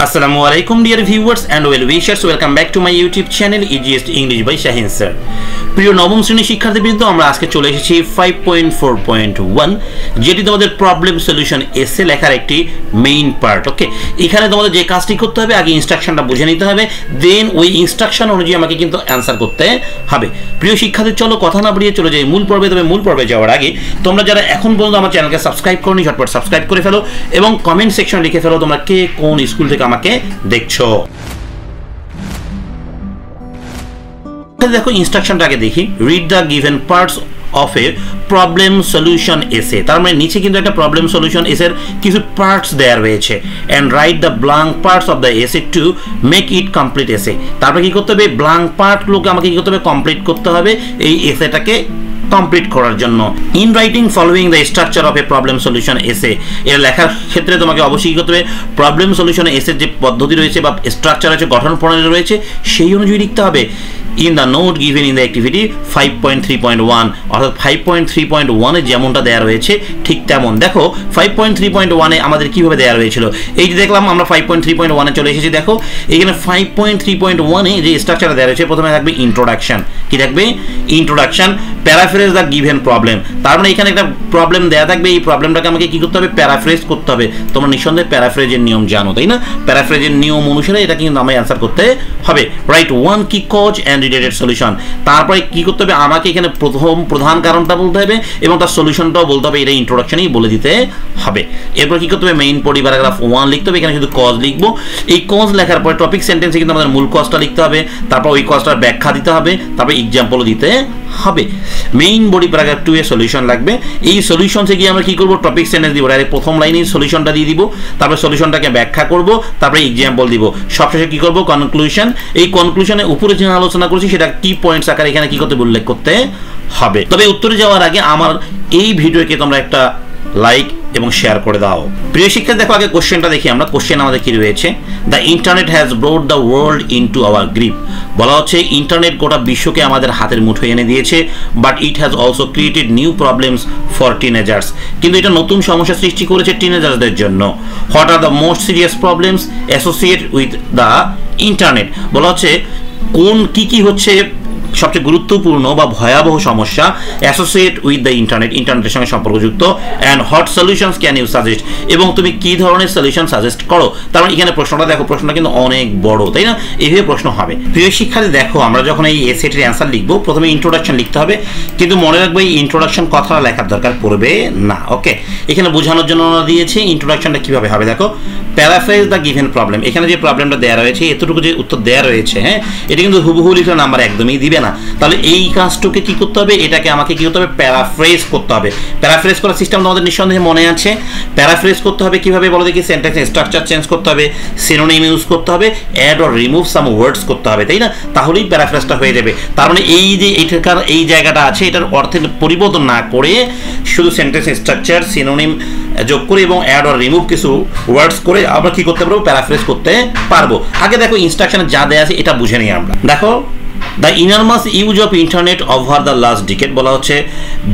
Assalamu alaikum dear viewers and well wishers, welcome back to my YouTube channel EGS English by Shahin sir. প্রিয় নবম শ্রেণীর শিক্ষার্থীবৃন্দ, আমরা আজকে চলে এসেছি 5.4.1 যেটি তোমাদের প্রবলেম সলিউশন এসে লেখার একটি মেইন পার্ট। ওকে, এখানে তোমাদের যে কাজটি করতে হবে, আগে ইনস্ট্রাকশনটা বুঝে নিতে হবে, দেন ওই ইনস্ট্রাকশন অনুযায়ী আমাকে কিন্তু অ্যান্সার করতে হবে। প্রিয় শিক্ষার্থী, চলো কথা না বাড়িয়ে চলে যাই মূল পর্বে। তবে মূল পর্বে যাওয়ার আগে তোমরা যারা এখন পর্যন্ত আমার চ্যানেলকে সাবস্ক্রাইব করোনি, ঝটপট সাবস্ক্রাইব করে ফেলো এবং কমেন্ট সেকশনে লিখে ফেলো তোমরা কে কোন স্কুল থেকে আমাকে দেখছো। দেখো ইনস্ট্রাকশনটা আগে দেখি। Read the given parts of A problem solution এসে, তার মানে নিচে কিন্তু একটা প্রবলেম সলিউশন এসের কিছু পার্টস দেওয়া রয়েছে। And write the blank parts of the essay to make it complete এসে। তারপরে কি করতে হবে, ব্ল্যাঙ্ক পার্টগুলোকে আমাকে কি করতে হবে, কমপ্লিট করতে হবে এই এসেটাকে কমপ্লিট করার জন্য। In writing following the structure of A problem solution এসে, এর লেখার ক্ষেত্রে তোমাকে অবশ্যই করতে হবে প্রবলেম সলিউশন এসের যে পদ্ধতি রয়েছে বা স্ট্রাকচার আছে, গঠন প্রণালী রয়েছে, সেই অনুযায়ী লিখতে হবে। In the note given in the activity 5.3.1, অর্থাৎ 5.3.1 এ যেমনটা দেওয়া রয়েছে ঠিক তেমন। দেখো 5.3.1 এ আমাদের কিভাবে দেওয়া রয়েছিল, এই যে দেখলাম আমরা 5.3.1 এ চলে এসেছি। দেখো এখানে 5.3.1 এ যে স্ট্রাকচারটা দেওয়া রয়েছে, প্রথমে থাকবে ইন্ট্রোডাকশন। কি থাকবে? Introduction. Paraphrase the given problem, তার মানে এখানে একটা প্রবলেম দেওয়া থাকবে, এই প্রবলেমটাকে আমাকে কি করতে হবে, প্যারাফ্রেজ করতে হবে। তোমরা নিঃসন্দেহে প্যারাফ্রেজের নিয়ম জানো, তাই না? প্যারাফ্রেজের নিয়ম অনুসারে এটা কিন্তু আমায় অ্যান্সার করতে হবে। রাইট ওয়ান কি কজ অ্যান্ড রিলেটেড সলিউশন, তারপরে কি করতে হবে, আমাকে এখানে প্রধান কারণটা বলতে হবে এবং তার সলিউশনটাও বলতে হবে, এটা ইন্ট্রোডাকশনেই বলে দিতে হবে। এরপর কি করতে হবে, মেইন বডি প্যারাগ্রাফ 1 লিখতে হবে, এখানে শুধু কজ লিখবো। এই কজ লেখার পরে টপিক সেন্টেন্সে কিন্তু আমাদের মূল কজটা লিখতে হবে, তারপর ওই কজটার ব্যাখ্যা দিতে হবে, তারপর এক্সাম্পলও দিতে হবে। Main body paragraph 2 a solution লাগবে। এই সলিউশন থেকে আমরা কি করব, টপিক সেন্টেন্স দিব, ডাইরেক্ট প্রথম লাইনেই সলিউশনটা দিয়ে দিব, তারপর সলিউশনটাকে ব্যাখ্যা করব, তারপরে এক্সাম্পল দিব, সবশেষে কি করব, কনক্লুশন। এই কনক্লুশনের উপরে যে আলোচনা করেছি সেটা কি পয়েন্টস আকারে এখানে কি করতে উল্লেখ করতে হবে। তবে উত্তরে যাওয়ার আগে আমার এই ভিডিওকে তোমরা একটা লাইক এবং শেয়ার করে দাও। প্রিয় শিক্ষার্থী, দেখো আগে কোশ্চেনটা দেখি আমরা। কোশ্চেন আমাদের কি রয়েছে, the internet has brought the world into our grip. বলা হচ্ছে ইন্টারনেট গোটা বিশ্বকে আমাদের হাতের মুঠোয় এনে দিয়েছে, but it has also created new problems for teenagers. কিন্তু এটা নতুন সমস্যা সৃষ্টি করেছে টিনেজার্সদের জন্য। What are the most serious problems associate with the internet. বলা হচ্ছে কোন কি হচ্ছে সবচেয়ে গুরুত্বপূর্ণ বা ভয়াবহ সমস্যা অ্যাসোসিয়েট উইথ দ্য ইন্টারনেট, ইন্টারনেটের সঙ্গে সম্পর্কযুক্ত। And what solutions can you suggest, এবং তুমি কি ধরনের সলিউশন সাজেস্ট করো। তার মানে এখানে প্রশ্নটা দেখো, প্রশ্নটা কিন্তু অনেক বড়, তাই না? এইভাবে প্রশ্ন হবে। প্রিয় শিক্ষার্থী, দেখো আমরা যখন এই এসেটির অ্যান্সার লিখবো, প্রথমে ইন্ট্রোডাকশন লিখতে হবে, কিন্তু মনে রাখবো এই ইন্ট্রোডাকশন কথাটা লেখার দরকার পড়বে না। ওকে, এখানে বোঝানোর জন্য দিয়েছি ইন্ট্রোডাকশনটা কিভাবে হবে। দেখো প্যারাফ্রেজ দ্য গিভেন প্রবলেম, এখানে যে প্রবলেমটা দেওয়া রয়েছে, এতটুকু যে উত্তর দেওয়া রয়েছে, হ্যাঁ, এটা কিন্তু হুবহু লিখলে নাম্বার একদমই দিবে না। তাহলে এই কাজটুকে কি করতে হবে, এটাকে আমাকে কি করতে হবে, প্যারাফ্রেজ করতে হবে। প্যারাফ্রেজ করার সিস্টেম তোমাদের নিঃসন্দেহে মনে আছে। প্যারাফ্রেজ করতে হবে কিভাবে বলো দেখি, সেন্টেন্সের স্ট্রাকচার চেঞ্জ করতে হবে, সিনোনিম ইউজ করতে হবে, অ্যাড অর রিমুভ সাম ওয়ার্ডস করতে হবে, তাই না? তাহলেই প্যারাফ্রেজটা হয়ে যাবে। তার মানে এই যে এটার এই জায়গাটা আছে, এটার অর্থের পরিবর্তন না করে শুধু সেন্টেন্সের স্ট্রাকচার, সিনোনিম যোগ করে এবং অ্যাড অর রিমুভ কিছু ওয়ার্ডস করে আমরা কি করতে পারবো, প্যারাফ্রেজ করতে পারবো। আগে দেখো ইনস্ট্রাকশনে যা দেওয়া আছে এটা বুঝে নিই আমরা। দেখো the ইনরমাস use of internet over the last decade, বলা হচ্ছে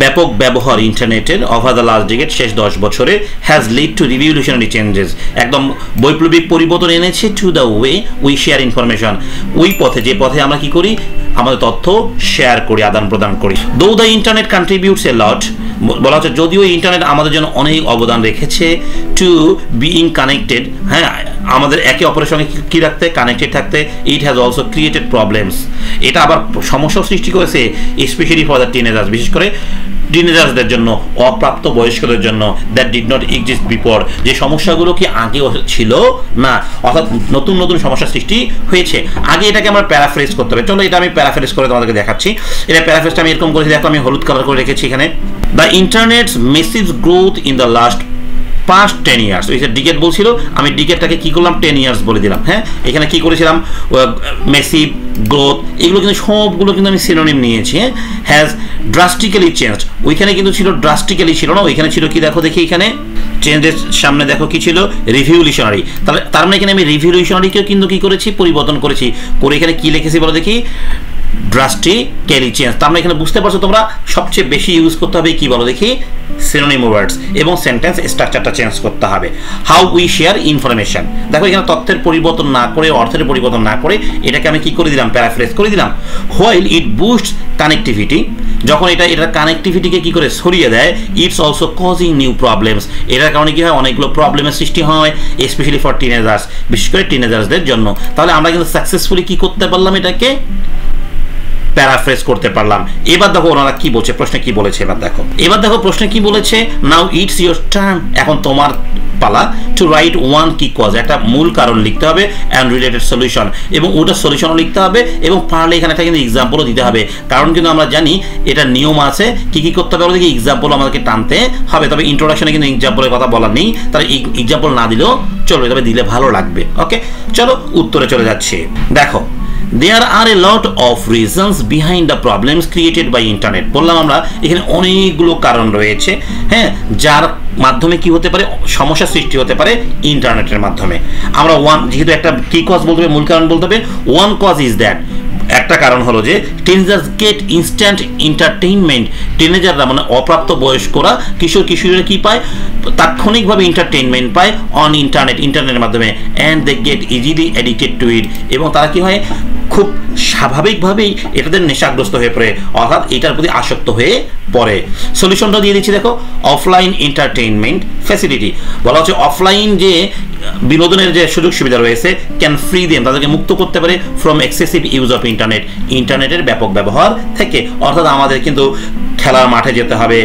ব্যাপক ব্যবহার ইন্টারনেটের ওভার দ্য লাস্ট ডিকেড, শেষ 10 বছরে, has lead to revolutionary changes, একদম বৈপ্লবিক পরিবর্তন এনেছে to the way we share information, ওই পথে যে পথে আমরা কি করি, আমাদের তথ্য শেয়ার করি, আদান প্রদান করি। দো দ্য ইন্টারনেট কন্ট্রিবিউটস এ লট, বলা হচ্ছে যদিও ইন্টারনেট আমাদের জন্য অনেক অবদান রেখেছে টু বিইং কানেক্টেড, হ্যাঁ, আমাদের একে অপরের সঙ্গে কি রাখতে, কানেক্টেড থাকতে, it has also created problems, এটা আবার সমস্যা সৃষ্টি করেছে স্পেশালি ফর দ্য টিনেজার্স, বিশেষ করে টিনেজার্সদের জন্য, অপ্রাপ্ত বয়স্কদের জন্য, that did not exist before, যে সমস্যাগুলো কি আগে ছিল না, অর্থাৎ নতুন নতুন সমস্যা সৃষ্টি হয়েছে। আগে এটাকে আমরা প্যারাফ্রেজ করতে হবে। চলো এটা আমি প্যারাফ্রেজ করে তোমাদেরকে দেখাচ্ছি। এটা প্যারাফ্রেজটা আমি এরকম করেছি, দেখো আমি হলুদ কালার করে রেখেছি এখানে। The internet's massive growth in the last past 10 years, ওই যে ডিকেট বলছিল, আমি ডিকেটটাকে কি করলাম, 10 years বলে দিলাম। হ্যাঁ, এখানে কি করেছিলাম, মেসিভ, গ্রোথ, এগুলো কিন্তু সবগুলো কিন্তু আমি সিনোনিম নিয়েছি। হ্যাঁ, হ্যাজ ড্রাস্টিক্যালি চেঞ্জড, ওইখানে কিন্তু ছিল ড্রাস্টিক্যালি ছিল না, ওইখানে ছিল কি, দেখো দেখি এখানে চেঞ্জের সামনে দেখো কি ছিল, রিভলিউশনারি। তার মানে এখানে আমি রিভলিউশনারিকেও কিন্তু কি করেছি, পরিবর্তন করেছি, করে এখানে কি লিখেছি বলো দেখি, drastically change। তার মানে এখানে বুঝতে পারছো তোমরা সবচেয়ে বেশি ইউজ করতে হবে কি বলো দেখি, সিনোনিম ওয়ার্ডস, এবং সেন্টেন্স স্ট্রাকচারটা চেঞ্জ করতে হবে। হাউ উই শেয়ার ইনফরমেশন, দেখো এখানে তথ্যের পরিবর্তন না করে, অর্থের পরিবর্তন না করে এটাকে আমি কি করে দিলাম, প্যারাফ্রেজ করে দিলাম। হোয়াইল ইট বুস্টস কানেক্টিভিটি, যখন এটার কানেক্টিভিটিকে কি করে ছড়িয়ে দেয়, it's also causing new problems, এটার কারণে কি হয়, অনেকগুলো প্রবলেমের সৃষ্টি হয়, স্পেশালি ফর টিনেজার্স, বিশেষ করে টিনেজার্সদের জন্য। তাহলে আমরা কিন্তু সাকসেসফুলি কি করতে পারলাম, এটাকে প্যারাফ্রেজ করতে পারলাম। এবার দেখো ওনারা কি বলছে, প্রশ্নে কি বলেছে, এবার দেখো প্রশ্নে কি বলেছে, নাও ইটস ইয়োর টার্ন, এখন তোমার পালা, টু রাইট ওয়ান কি কজ, একটা মূল কারণ লিখতে হবে, অ্যান্ড রিলেটেড সলিউশন, এবং ওটার সলিউশনও লিখতে হবে, এবং পারলে এখানে একটা কিন্তু এক্সাম্পলও দিতে হবে, কারণ কিন্তু আমরা জানি এটা নিয়ম আছে কি কি করতে হবে, ওদিকে এক্সাম্পল আমাদেরকে টানতে হবে। তবে ইন্ট্রোডাকশনে কিন্তু এক্সাম্পলের কথা বলার নেই, তাহলে এক্সাম্পল না দিলেও চলবে, তবে দিলে ভালো লাগবে। ওকে, চলো উত্তরে চলে যাচ্ছি। দেখো, there are a lot of reasons behind the problems created by internet, বললাম আমরা এখানে অনেকগুলো কারণ রয়েছে, হ্যাঁ, যার মাধ্যমে কি হতে পারে, সমস্যা সৃষ্টি হতে পারে ইন্টারনেটের মাধ্যমে। আমরা ওয়ান, যেহেতু একটা কি কজ বলতে হবে, মূল কারণ বলতে হবে, ওয়ান কজ ইজ দ্যাট, একটা কারণ হলো যে টিনেজার্স গেট ইনস্ট্যান্ট এন্টারটেইনমেন্ট, টিনেজাররা মানে অপ্রাপ্ত বয়স্করা, কিশোর কিশোরীরা কি পায়, তাৎক্ষণিকভাবে এন্টারটেইনমেন্ট পায় অন ইন্টারনেটের মাধ্যমে, and they get easily addicted to it, এবং তারা কি হয়, খুব স্বাভাবিকভাবেই এটাদের নেশাগ্রস্ত হয়ে পড়ে, অর্থাৎ এটার প্রতি আসক্ত হয়ে পড়ে। সলিউশনটা দিয়ে দিচ্ছি, দেখো, অফলাইন এন্টারটেইনমেন্ট ফ্যাসিলিটি, বলা হচ্ছে অফলাইন যে বিনোদনের যে সুযোগ সুবিধা রয়েছে, ক্যান ফ্রি দেম, তাদেরকে মুক্ত করতে পারে ফ্রম এক্সেসিভ ইউজ অফ ইন্টারনেটের ব্যাপক ব্যবহার থেকে, অর্থাৎ আমাদের কিন্তু খেলার মাঠে যেতে হবে,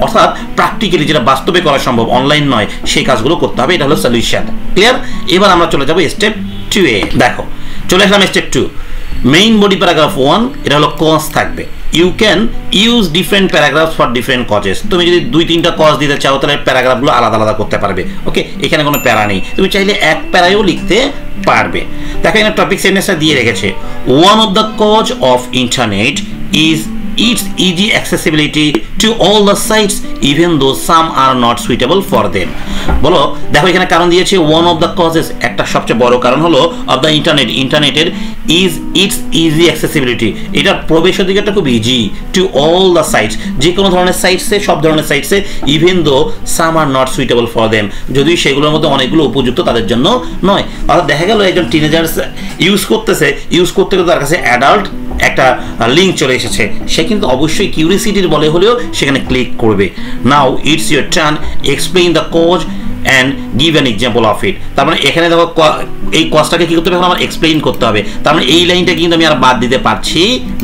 অর্থাৎ প্র্যাকটিক্যালি যেটা বাস্তবে করা সম্ভব, অনলাইন নয়, সেই কাজগুলো করতে হবে, এটা হলো সলিউশন। ক্লিয়ার? এবার আমরা চলে যাবো স্টেপ 2 এ। দেখো, চলে আসলাম স্টেপ 2, মেইন বডি প্যারাগ্রাফ 1, এটা হলো কজ থাকবে। You can use different paragraph for different causes, তুমি যদি 2-3টা কজ দিতে চাও তাহলে প্যারাগ্রাফগুলো আলাদা আলাদা করতে পারবে। ওকে, এখানে কোনো প্যারা নেই, তুমি চাইলে এক প্যারায়ও লিখতে পারবে। দেখো এখানে টপিক সেন্টেন্সটা দিয়ে রেখেছে, one of the cause of internet is its easy accessibility to all the sites even though some are not suitable for them। বলো, দেখো এখানে কারণ দিয়েছে, one of the causes, একটা সবচেয়ে বড় কারণ হলো of the ইন্টারনেটের is its easy accessibility, এটার প্রবেশ অধিকারটা খুব easy, to all the sites, যে কোনো ধরনের সাইটসে, সব ধরনের সাইটসে, even though some are not suitable for them, যদি সেগুলোর মধ্যে অনেকগুলো উপযুক্ত তাদের জন্য নয়। অর্থাৎ দেখা গেল একজন টিনেজার্স ইউজ করতে তার কাছে অ্যাডাল্ট একটা লিঙ্ক চলে এসেছে, সে কিন্তু অবশ্যই কিউরিসিটির বলে হলেও সেখানে ক্লিক করবে। Now it's your turn, explain the cause and give an example of it. তার মানে এখানে দেখো এই কজটাকে কি করতে হবে, আমার এক্সপ্লেইন করতে হবে। তার মানে এই লাইনটা কিন্তু আমি আর বাদ দিতে পারছি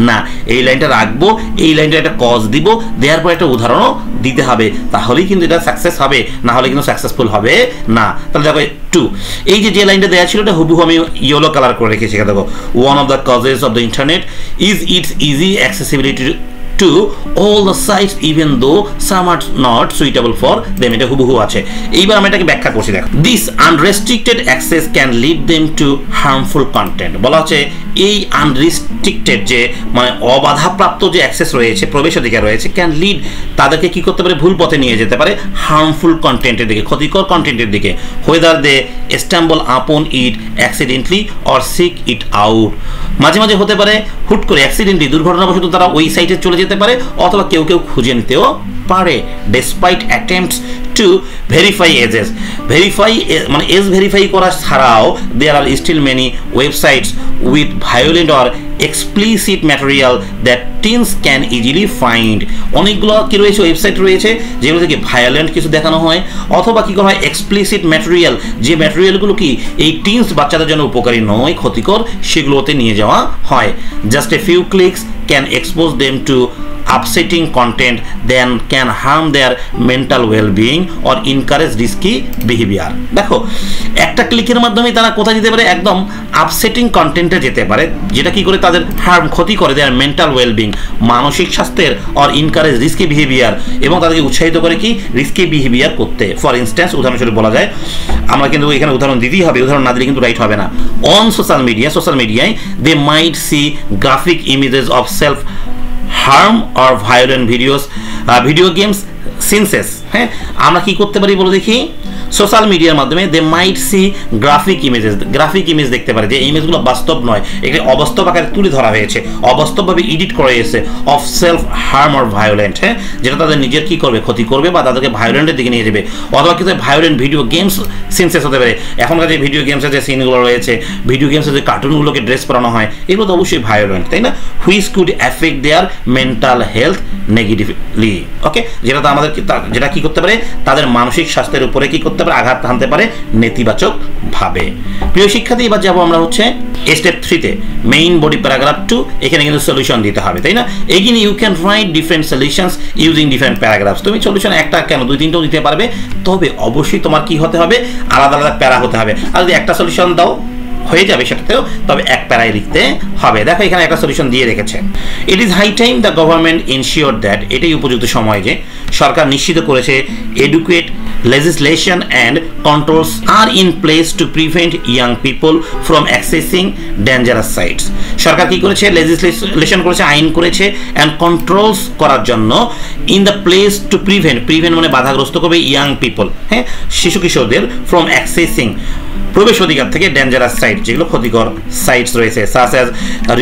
না, এই লাইনটা রাখবো, এই লাইনটা একটা কজ দিব, দেওয়ার পর একটা উদাহরণও দিতে হবে, তাহলেই কিন্তু এটা সাকসেস হবে, না হলে কিন্তু সাকসেসফুল হবে না। তাহলে দেখো 2, এই যে লাইনটা দেওয়া ছিল এটা হুবহু আমি ইয়েলো কালার করে রেখেছি। দেখো, one of the causes of the internet is it's easy accessibility to all the sites even though some are not suitable for them, এটা হুবহু আছে। এইবার আমরা এটাকে ব্যাখ্যা করছি। দেখো, this unrestricted access can lead them to harmful content, বলা হচ্ছে এই আনরেস্ট্রিক্টেড যে মানে অবাধাপ্রাপ্ত যে অ্যাক্সেস রয়েছে, প্রবেশ অধিকার রয়েছে, ক্যান লিড, তাদেরকে কি করতে পারে, ভুল পথে নিয়ে যেতে পারে, হার্মফুল কন্টেন্টের দিকে, ক্ষতিকর কন্টেন্টের দিকে, whether they stumble upon it accidentally or seek it out, মাঝে মাঝে হতে পারে হুট করে অ্যাক্সিডেন্টলি, দুর্ঘটনাবশত তারা ওই সাইটে চলে যেতে পারে, অথবা কেউ খুঁজে নিতেও পারে। despite attempts to verify ages, মানে এজ ভেরিফাই করা ছাড়াও there are still many websites with violent or explicit material that teens can easily find, অনেকগুলো কি রয়েছে, ওয়েবসাইট রয়েছে যেগুলো থেকে ভায়োলেন্ট কিছু দেখানো হয়, অথবা কি করা হয়, এক্সপ্লিসিট ম্যাটেরিয়াল, যে ম্যাটেরিয়ালগুলো কি এই টিনস বাচ্চাদের জন্য উপকারী নয়, ক্ষতিকর, সেগুলোতে নিয়ে যাওয়া হয়। Just a few clicks can expose them to upsetting content then can harm their mental well-being or encourage risky behavior। দেখো, একটা ক্লিকের মাধ্যমে তারা কোথায় যেতে পারে, একদম আপসেটিং কন্টেন্টে যেতে পারে, যেটা কি করে তাদের ক্ষতি করে, দেয়ার মেন্টাল ওয়েলবিং, মানসিক স্বাস্থ্যের, অর ইনকারেজ রিস্কি বিহেভিয়ার, এবং তাদেরকে উৎসাহিত করে কি রিস্কি বিহেভিয়ার করতে। ফর ইনস্ট্যান্স, উদাহরণস্বরূপ বলা যায়, আমরা কিন্তু এখানে উদাহরণ দিতেই হবে, উদাহরণ না দিলে কিন্তু রাইট হবে না। অন সোশ্যাল মিডিয়ায় they might see graphic images of self harm or violent videos, video games, scenes. হ্যাঁ, আমরা কি করতে পারি বলো দেখি, সোশ্যাল মিডিয়ার মাধ্যমে দে মাইট সি গ্রাফিক ইমেজ দেখতে পারে যে ইমেজগুলো বাস্তব নয়, এখানে অবাস্তব আকারে তুলে ধরা হয়েছে, অবাস্তবভাবে এডিট করা হয়েছে, of self harm or violent, হ্যাঁ, যেটা তাদের নিজের কি করবে, ক্ষতি করবে বা তাদেরকে ভায়োলেন্টের দিকে নিয়ে যাবে, অথবা কিছু ভায়োলেন্ট ভিডিও গেমস সিনসেস হতে পারে। এখনকার যে ভিডিও গেমসের যে সিনগুলো রয়েছে, ভিডিও গেমসের যে কার্টুনগুলোকে ড্রেস করানো হয়, এগুলো তো অবশ্যই ভায়োলেন্ট, তাই না? Which could affect their mental health negatively, okay, যেটা তো আমাদের যেটা কি করতে পারে, তাদের মানসিক স্বাস্থ্যের উপরে কি করতে পারে, আঘাত হানতে পারে নেতিবাচক ভাবে। প্রিয় শিক্ষার্থী, এবার যাবো আমরা হচ্ছে স্টেপ 3-তে, মেইন বডি প্যারাগ্রাফ 2। এখানে কিন্তু সলিউশন দিতে হবে, তাই না? Again you can write different solutions using different paragraphs. তুমি সলিউশন একটা কেন 2-3টাও দিতে পারবে, তবে অবশ্যই তোমার কি হতে হবে, আলাদা আলাদা প্যারা হতে হবে। আর যদি একটা সলিউশন দাও হয়ে যাবে সেটাতেও, তবে এক প্যারায় লিখতে হবে। দেখো এখানে একটা সলিউশন দিয়ে রেখেছে, it is high time the government ensure that, এটাই উপযুক্ত সময় যে সরকার নিশ্চিত করেছে educate legislation and controls are in place to prevent young people from accessing dangerous sites. সরকার কি করেছে, legislation করেছে, আইন করেছে, and controls করার জন্য in the place to prevent মানে বাধাগ্রস্ত করবে young people, হ্যাঁ, শিশু কিশোরদের from accessing প্রবেশ অধিকার থেকে ডেঞ্জারাস সাইট, যেগুলো ক্ষতিকর সাইটস রয়েছে, such as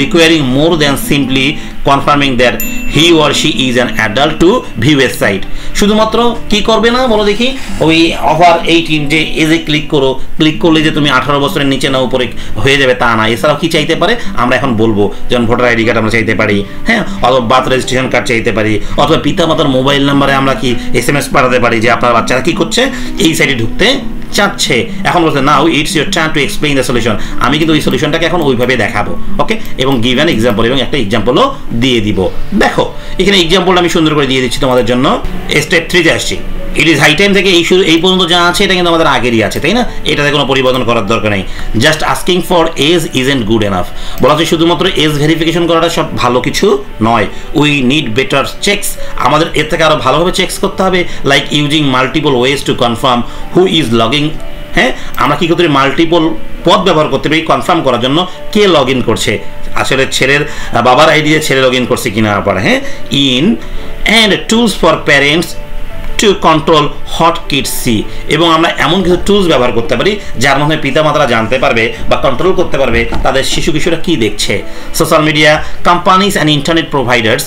requiring more than simply confirming that he or she is an adult to view a site। শুধুমাত্র কি করবে না বলো দেখি, ওই ওভার 18 যে এজে ক্লিক করলে যে তুমি 18 বছরের নিচে না উপরে হয়ে যাবে তা না। এছাড়াও কি চাইতে পারে আমরা এখন বলবো, যেমন ভোটার আইডি কার্ড আমরা চাইতে পারি, হ্যাঁ, অথবা বার্থ রেজিস্ট্রেশন কার্ড চাইতে পারি, অথবা পিতামাতার মোবাইল নাম্বারে আমরা কি SMS পাঠাতে পারি যে আপনার বাচ্চারা কি করছে, এই সাইটে ঢুকতে চাচ্ছে। এখন বলছে now it's your time to explain the solution, আমি কিন্তু ওই সলিউশনটাকে এখন ওইভাবে দেখাবো, ওকে, এবং গিভ অ্যান এক্সাম্পল, এবং একটা এক্সাম্পলও দিয়ে দিব। দেখো এখানে এক্সাম্পলটা আমি সুন্দর করে দিয়ে দিচ্ছি তোমাদের জন্য। স্টেপ 3-তে আসছি, ইট ইজ হাই টাইম থেকে এই পর্যন্ত যা আছে এটা কিন্তু আমাদের আগেরই আছে, তাই না? এটাতে কোনো পরিবর্তন করার দরকার নেই। Just asking for age isn't good enough, বলা হচ্ছে শুধুমাত্র এজ ভেরিফিকেশন করাটা সব ভালো কিছু নয়, উই নিড বেটার চেকস, আমাদের এর থেকে আরো ভালোভাবে চেকস করতে হবে, like using multiple ways to confirm who is logging, হ্যাঁ, আমরা কি করতে পারি, মাল্টিপল পদ ব্যবহার করতে পারি কনফার্ম করার জন্য কে লগ ইন করছে, আসলে ছেলের বাবার আইডি দিয়ে ছেলে লগ ইন করছে কিনা পরে, হ্যাঁ, in and tools for parents to control what kids see, এবং আমরা এমন কিছু টুলস ব্যবহার করতে পারি যার মাধ্যমে পিতামাতারা জানতে পারবে বা কন্ট্রোল করতে পারবে তাদের শিশু কিশোররা কি দেখছে। Social media companies and internet providers,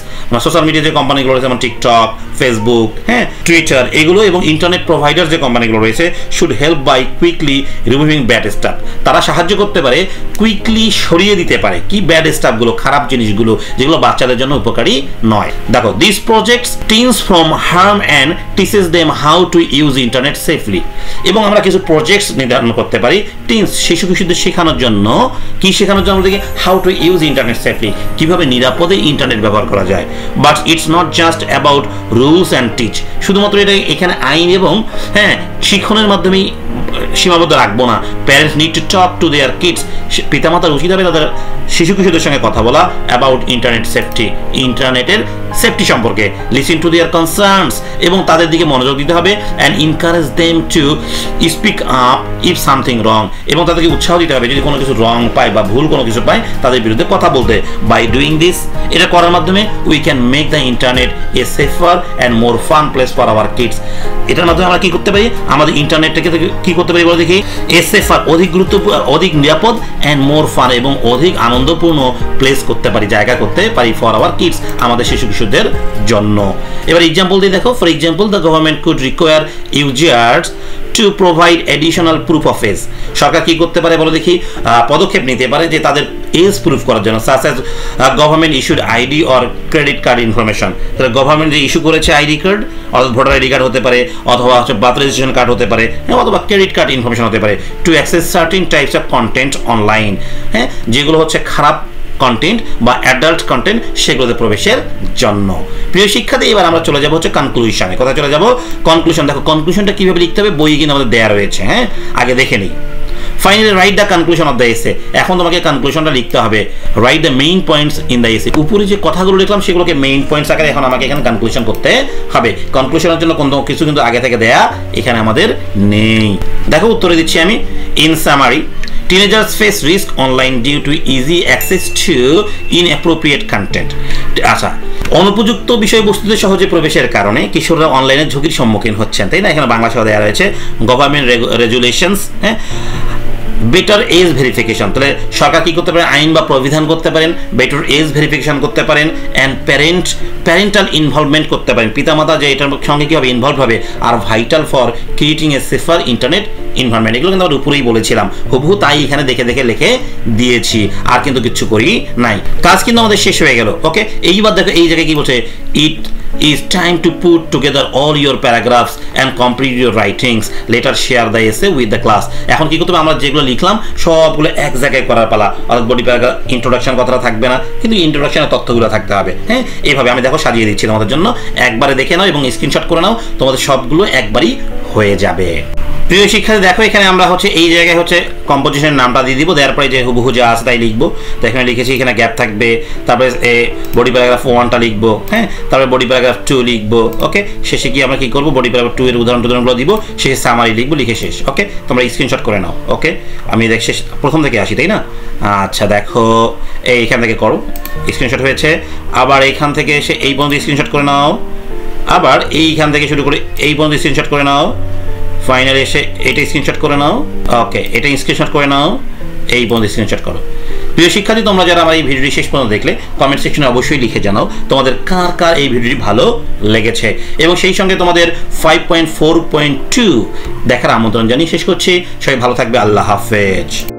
social media যে কোম্পানিগুলো রয়েছে যেমন টিকটক, ফেসবুক, হ্যাঁ, টুইটার, এগুলো এবং ইন্টারনেট প্রোভাইডার যে কোম্পানিগুলো রয়েছে should help by quickly removing bad stuff, তারা সাহায্য করতে পারে, কুইকলি সরিয়ে দিতে পারে কি ব্যাড স্টাফগুলো, খারাপ জিনিসগুলো যেগুলো বাচ্চাদের জন্য উপকারী নয়। দেখো this projects teens from harm and teaches them how to use internet safely, এবং আমরা কিছু প্রজেক্টস নির্ধারণ করতে পারি টিনস শিশু কিশোরদের শেখানোর জন্য, কি শেখানোর জন্য দেখি, how to use internet safely, কিভাবে নিরাপদে ইন্টারনেট ব্যবহার করা যায়। But it's not just about rules and teach, শুধুমাত্র এটা এখানে আইন এবং হ্যাঁ শিক্ষণের মাধ্যমেই সীমাবদ্ধ রাখবো না। Parents need to talk to their kids, পিতামাতার উচিত হবে তাদের শিশু কিশোরদের সঙ্গে কথা বলা অ্যাবাউট ইন্টারনেট সেফটি, ইন্টারনেটের সেফটি সম্পর্কে, লিসেন টু দেয়ার কনসার্নস, এবং তাদের দিকে মনোযোগ দিতে হবে, and encourage them to speak up if something wrong, এবং তাদেরকে উৎসাহ দিতে হবে যদি কোনো কিছু রং পায় বা ভুল কোনো কিছু পায় তাদের বিরুদ্ধে কথা বলতে। বাই ডুইং দিস, এটা করার মাধ্যমে we can make the internet a safer and more fun place for our kids, এটার মাধ্যমে আমরা কি করতে পারি, আমাদের ইন্টারনেটটাকে কি করতে পারি বলে দেখি, এ সেফার অধিক গুরুত্বপূর্ণ, অধিক নিরাপদ, অ্যান্ড মোর ফান এবং অধিক আনন্দপূর্ণ প্লেস করতে পারি, জায়গা করতে পারি ফর আওয়ার কিডস, আমাদের শিশু কিশোরদের জন্য। এবার এক্সাম্পল দিয়ে দেখো, for example the government could require users to provide additional proof of age, সরকার কি করতে পারে বলো দেখি, পদক্ষেপ নিতে পারে যে তাদের এজ প্রুফ করার জন্য, such as government issued ID or credit card information, তাহলে গভর্নমেন্ট যে ইস্যু করেছে আইডি কার্ড, অর্থাৎ ভোটার আইডি কার্ড হতে পারে, অথবা হচ্ছে বার্থ রেজিস্ট্রেশন কার্ড হতে পারে, অথবা ক্রেডিট কার্ড ইনফরমেশন হতে পারে, to access certain types of content online, হ্যাঁ, যেগুলো হচ্ছে খারাপ কন্টেন্ট বা অ্যাডাল্ট কন্টেন্ট সেগুলোতে প্রবেশের জন্য। প্রিয় শিক্ষার্থী, এবার আমরা চলে যাব হচ্ছে কনক্লুশনে। কোথায় চলে যাব, কনক্লুশন। দেখো কনক্লুশনটা কিভাবে লিখতে হবে, বই কিন্তু আমাদের দেয়া রয়েছে, হ্যাঁ, আগে দেখে নিই। Finally write the conclusion of the essay, এখন তোমাকে কনক্লুশনটা লিখতে হবে, write the main points in the essay, উপরে যে কথাগুলো লিখলাম সেগুলোকে মেইন পয়েন্টস আকারে এখন আমাকে এখানে কনক্লুশন করতে হবে। কনক্লুশনের জন্য কোনো কিছু কিন্তু আগে থেকে দেয়া এখানে আমাদের নেই। দেখো উত্তরে দিচ্ছি আমি, in summary teenagers face risk online due to easy access to inappropriate content, আচ্ছা অনুপযুক্ত বিষয়বস্তুতে সহজে প্রবেশের কারণে কিশোররা অনলাইনে ঝুঁকির সম্মুখীন হচ্ছেন, তাই না? এখানে বাংলা সহ দেওয়া রয়েছে গভর্নমেন্ট রেগুলেশনস, হ্যাঁ, বেটার এজ ভেরিফিকেশন। তাহলে সরকার কি করতে পারেন? আইন বা প্রবিধান করতে পারেন, বেটার এজ ভেরিফিকেশন করতে পারেন, অ্যান্ড প্যারেন্টাল ইনভলভমেন্ট করতে পারেন, পিতামাতা যে এটার সঙ্গে কীভাবে ইনভলভ হবে, আর vital for creating a safer internet environment. এগুলো কিন্তু আমরা উপরেই বলেছিলাম, হুবহু তাই এখানে দেখে দেখে লিখে দিয়েছি, আর কিন্তু কিচ্ছু করি নাই। কাজ কিন্তু আমাদের শেষ হয়ে গেল। ওকে, এইবার দেখো এই জায়গায় কি বলছে, ইট is time to put together all your paragraphs and complete your writings, later share the essay with the class। এখন কি করতে হবে, আমরা যেগুলো লিখলাম সবগুলো এক জায়গায় করার পালা, অর্থাৎ বডি প্যারাগ্রাফ, ইন্ট্রোডাকশন কথাটা থাকবে না, কিন্তু ইন্ট্রোডাকশনের তথ্যগুলো থাকতে হবে। হ্যাঁ, এইভাবে আমি দেখো সাজিয়ে দিচ্ছি তোমাদের জন্য, একবারে দেখে নাও এবং স্ক্রিনশট করে নাও, তোমাদের সবগুলো একবারই হয়ে যাবে। প্রিয় শিক্ষার্থী দেখো, এখানে আমরা হচ্ছে এই জায়গায় হচ্ছে কম্পোজিশনের নামটা দিয়ে দিব, দেওয়ার পরে যে হুবহু যা আছে তাই লিখবো। তো এখানে লিখেছি, এখানে গ্যাপ থাকবে, তারপরে বডি প্যারাগ্রাফ 1টা লিখবো, হ্যাঁ, তারপরে বডি প্যারাগ্রাফ 2 লিখবো। ওকে, শেষে কি আমরা কি করবো, বডি প্যারাগ্রাফ 2 এর উদাহরণগুলো দিব, শেষে সামারি লিখবো, লিখে শেষ। ওকে, তোমরা স্ক্রিনশট করে নাও। ওকে, আমি দেখ শেষ প্রথম থেকে আসি, তাই না? আচ্ছা দেখো, এইখান থেকে করো, স্ক্রিনশট হয়েছে। আবার এইখান থেকে এসে এই পর্যন্ত স্ক্রিনশট করে নাও, আবার এইখান থেকে শুরু করে এই পর্যন্ত স্ক্রিনশট করে নাও, ফাইনালি এসে এটা স্ক্রিনশট করে নাও। ওকে, এটা স্ক্রিনশট করে নাও, এই পর্যন্ত স্ক্রিনশট করো। প্রিয় শিক্ষার্থী, তোমরা যারা আমার এই ভিডিওটি শেষ পর্যন্ত দেখলে কমেন্ট সেকশনে অবশ্যই লিখে জানাও তোমাদের কার কার এই ভিডিওটি ভালো লেগেছে, এবং সেই সঙ্গে তোমাদের 5.4.2 দেখার আমন্ত্রণ জানিয়ে শেষ করছি। সবাই ভালো থাকবে, আল্লাহ হাফেজ।